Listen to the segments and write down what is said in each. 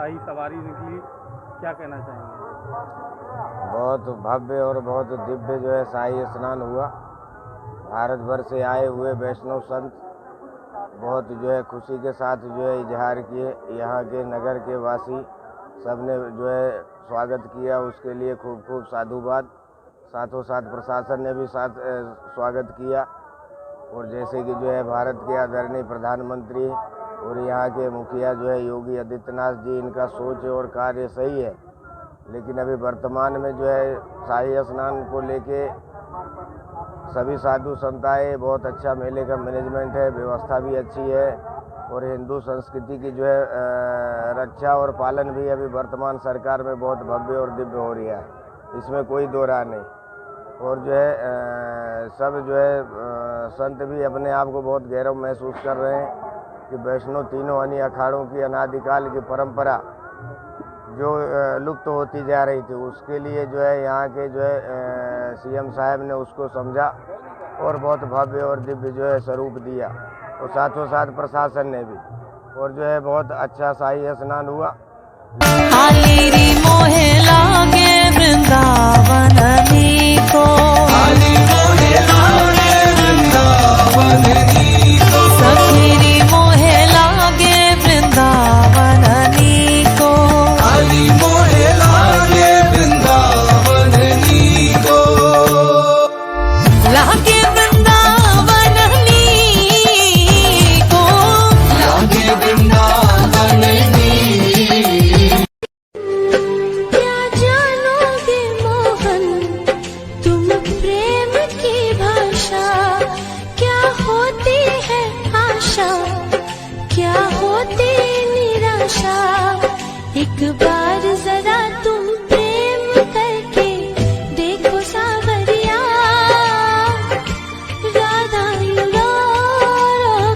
शाही सवारी निकली, क्या कहना चाहेंगे? बहुत भव्य और बहुत दिव्य जो है शाही स्नान हुआ। भारत भर से आए हुए वैष्णव संत बहुत जो है खुशी के साथ जो है इजहार किए। यहाँ के नगर के वासी सबने जो है स्वागत किया, उसके लिए खूब खूब साधुवाद। साथों साथ प्रशासन ने भी स्वागत किया। और जैसे कि जो है भारत के आदरणीय प्रधानमंत्री और यहाँ के मुखिया जो है योगी आदित्यनाथ जी, इनका सोच और कार्य सही है। लेकिन अभी वर्तमान में जो है शाही स्नान को लेके सभी साधु संत आए। बहुत अच्छा मेले का मैनेजमेंट है, व्यवस्था भी अच्छी है और हिंदू संस्कृति की जो है रक्षा और पालन भी अभी वर्तमान सरकार में बहुत भव्य और दिव्य हो रही है, इसमें कोई दो राय नहीं। और जो है सब जो है संत भी अपने आप को बहुत गौरव महसूस कर रहे हैं कि वैष्णव तीनों अन्य अखाड़ों की अनादिकाल की परंपरा जो लुप्त होती जा रही थी, उसके लिए जो है यहाँ के जो है सीएम साहब ने उसको समझा और बहुत भव्य और दिव्य जो है स्वरूप दिया। और साथों साथ प्रशासन ने भी, और जो है बहुत अच्छा शाही स्नान हुआ। एक बार जरा तुम प्रेम करके देखो सावरिया, राधा रो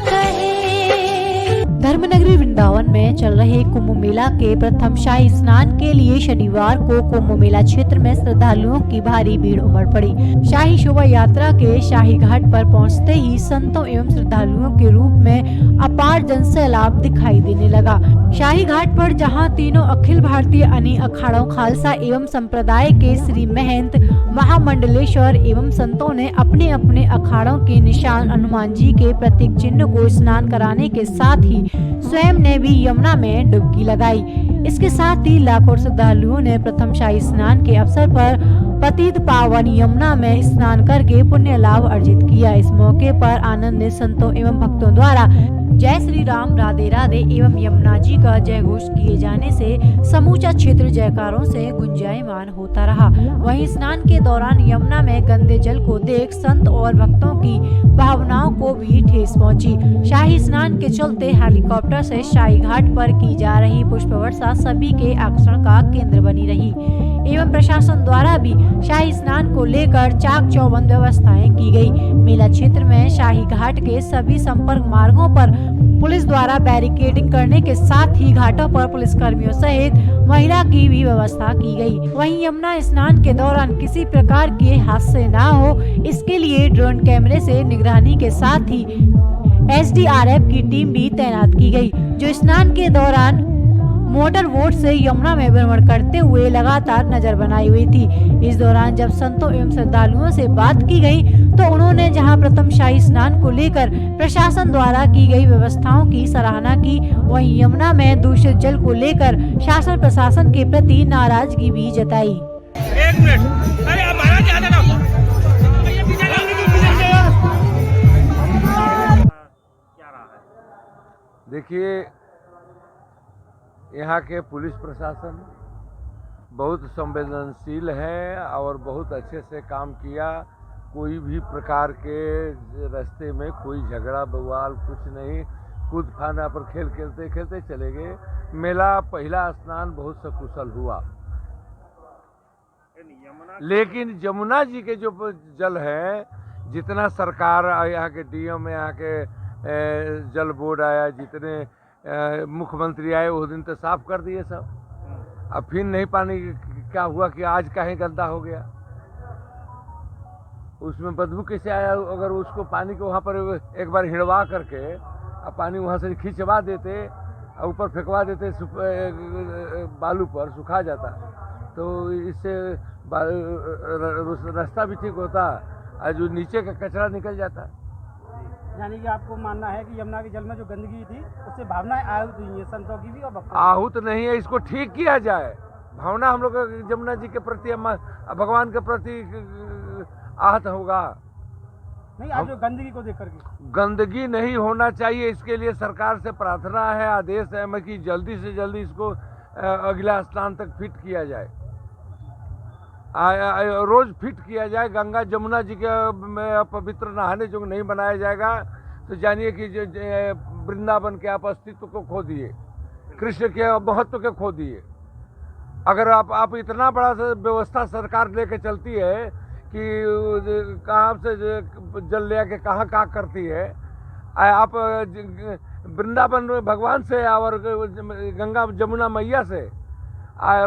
कहे। धर्मनगरी वृंदावन में चल रहे कुंभ मेला के प्रथम शाही स्नान के लिए शनिवार को कुंभ मेला क्षेत्र में श्रद्धालुओं की भारी भीड़ उमड़ पड़ी। शाही शोभा यात्रा के शाही घाट पर पहुंचते ही संतों एवं श्रद्धालुओं के रूप में अपार जनसैलाब दिखाई देने लगा। शाही घाट पर जहां तीनों अखिल भारतीय अनी अखाड़ों खालसा एवं संप्रदाय के श्री महंत महामंडलेश्वर एवं संतों ने अपने अपने अखाड़ों के निशान हनुमान जी के प्रतीक चिन्ह को स्नान कराने के साथ ही स्वयं ने भी यमुना में डुबकी लगाई। इसके साथ ही लाखों श्रद्धालुओं ने प्रथम शाही स्नान के अवसर पर पतित पावन यमुना में स्नान करके पुण्य लाभ अर्जित किया। इस मौके पर आनंदित संतों एवं भक्तों द्वारा जय श्री राम, राधे राधे एवं यमुना जी का जय घोष किए जाने से समूचा क्षेत्र जयकारों से गुंजायमान होता रहा। वहीं स्नान के दौरान यमुना में गंदे जल को देख संत और भक्तों की भावनाओं को भी ठेस पहुंची। शाही स्नान के चलते हेलीकॉप्टर से शाही घाट पर की जा रही पुष्प वर्षा सभी के आकर्षण का केंद्र बनी रही एवं प्रशासन द्वारा भी शाही स्नान को लेकर चाक चौबंद व्यवस्थाएं की गई। मेला क्षेत्र में शाही घाट के सभी संपर्क मार्गों पर पुलिस द्वारा बैरिकेडिंग करने के साथ ही घाटों पर पुलिस कर्मियों सहित महिला की भी व्यवस्था की गई। वहीं यमुना स्नान के दौरान किसी प्रकार के हादसे न हो, इसके लिए ड्रोन कैमरे से निगरानी के साथ ही SDRF की टीम भी तैनात की गई, जो स्नान के दौरान मोटर बोट से यमुना में भ्रमण करते हुए लगातार नजर बनाई हुई थी। इस दौरान जब संतों एवं श्रद्धालुओं से बात की गई तो उन्होंने जहां प्रथम शाही स्नान को लेकर प्रशासन द्वारा की गई व्यवस्थाओं की सराहना की, वहीं यमुना में दूषित जल को लेकर शासन प्रशासन के प्रति नाराजगी भी जताई। एक मिनट, अरे आप महाराज आ जाना। देखिए, यहाँ के पुलिस प्रशासन बहुत संवेदनशील है और बहुत अच्छे से काम किया। कोई भी प्रकार के रास्ते में कोई झगड़ा बवाल कुछ नहीं, कूद फाना पर खेल खेलते खेलते चले गए। मेला पहला स्नान बहुत सकुशल हुआ। लेकिन यमुना जी के जो जल है, जितना सरकार यहाँ के DM यहाँ के जल बोर्ड आया, जितने मुख्यमंत्री आए वो दिन तो साफ कर दिए सब। अब फिर नहीं पानी क्या हुआ कि आज कहीं गंदा हो गया, उसमें बदबू कैसे आया? अगर उसको पानी को वहाँ पर एक बार हिड़वा करके अब पानी वहाँ से खिंचवा देते ऊपर फेंकवा देते बालू पर, सुखा जाता, तो इससे रास्ता भी ठीक होता और जो नीचे का कचरा निकल जाता। यानी कि आपको मानना है कि यमुना के जल में जो गंदगी थी उससे भावनाएं आहूत हुई हैं, संतों की भी और भक्तों की। आहूत नहीं है, इसको ठीक किया जाए। भावना हम लोग यमुना जी के प्रति, भगवान के प्रति आहत होगा नहीं, आप जो गंदगी को देख करके। गंदगी नहीं होना चाहिए, इसके लिए सरकार से प्रार्थना है, आदेश है मैं कि जल्दी से जल्दी इसको अगला स्थान तक फिट किया जाए, रोज फिट किया जाए। गंगा जमुना जी के में पवित्र नहाने जो नहीं बनाया जाएगा तो जानिए कि वृंदावन के आप अस्तित्व को खो दिए, कृष्ण के महत्व के खो दिए। अगर आप इतना बड़ा व्यवस्था सरकार लेके चलती है कि कहाँ से जल ले के कहाँ करती है, आप वृंदावन भगवान से और गंगा जमुना मैया से,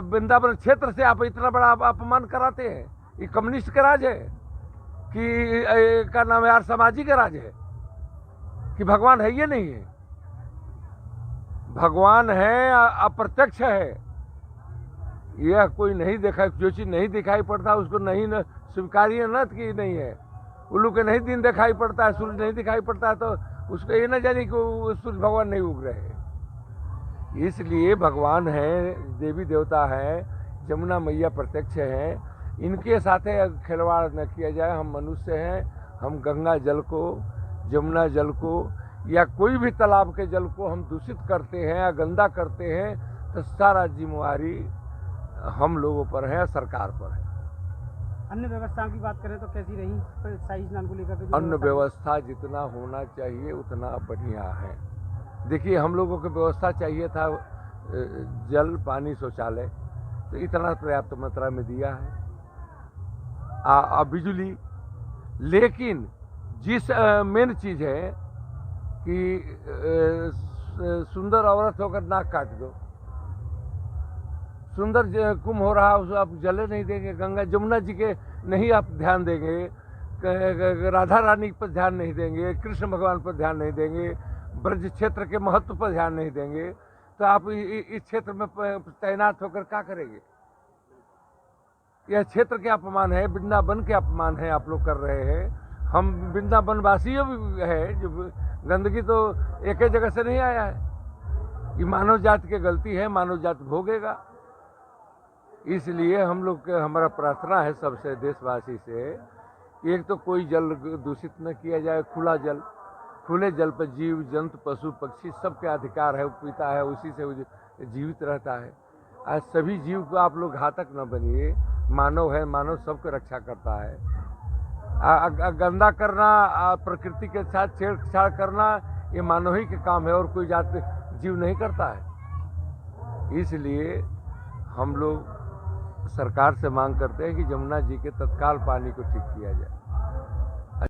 वृंदावन क्षेत्र से आप इतना बड़ा अपमान कराते हैं। ये कम्युनिस्ट का राज है कि का नाम यार सामाजिक राज है कि भगवान है? ये नहीं है, भगवान है, अप्रत्यक्ष है। यह कोई नहीं देखा, जो चीज नहीं दिखाई पड़ता उसको नहीं स्वीकार्य न की नहीं है। उल्लू के नहीं दिन दिखाई पड़ता है, सूरज नहीं दिखाई पड़ता है, तो उसको ये न जाने कि सूरज भगवान नहीं उग रहे हैं। इसलिए भगवान है, देवी देवता है, जमुना मैया प्रत्यक्ष है, इनके साथ खिलवाड़ न किया जाए। हम मनुष्य हैं, हम गंगा जल को, जमुना जल को या कोई भी तालाब के जल को हम दूषित करते हैं या गंदा करते हैं तो सारा जिम्मेवारी हम लोगों पर है, सरकार पर है। अन्य व्यवस्थाओं की बात करें तो कैसी रही शाही स्नान को लेकर? अन्य व्यवस्था जितना होना चाहिए उतना बढ़िया है। देखिए, हम लोगों को व्यवस्था चाहिए था जल, पानी, शौचालय, तो इतना पर्याप्त मात्रा में दिया है। बिजली, लेकिन जिस मेन चीज है कि सुंदर औरत होकर नाक काट दो, सुंदर कुंभ हो रहा उसको आप जले नहीं देंगे, गंगा जमुना जी के नहीं आप ध्यान देंगे, राधा रानी पर ध्यान नहीं देंगे, कृष्ण भगवान पर ध्यान नहीं देंगे, ब्रज क्षेत्र के महत्व पर ध्यान नहीं देंगे, तो आप इस क्षेत्र में तैनात होकर क्या करेंगे? यह क्षेत्र के अपमान है, वृंदावन के अपमान है आप लोग कर रहे हैं। हम वृंदावन वासियों भी है, जो गंदगी तो एक ही जगह से नहीं आया है, ये मानव जाति की गलती है, मानव जाति भोगेगा। इसलिए हम लोग हमारा प्रार्थना है सबसे, देशवासी से, एक तो कोई जल दूषित न किया जाए, खुला जल, खुले जल पर जीव जंतु पशु पक्षी सबके अधिकार है, पीता है, उसी से जीवित रहता है। आज सभी जीव को आप लोग घातक न बनिए, मानव है, मानव सबको रक्षा करता है। गंदा करना, प्रकृति के साथ छेड़छाड़ करना, ये मानव ही के काम है और कोई जाति जीव नहीं करता है। इसलिए हम लोग सरकार से मांग करते हैं कि जमुना जी के तत्काल पानी को ठीक किया जाए।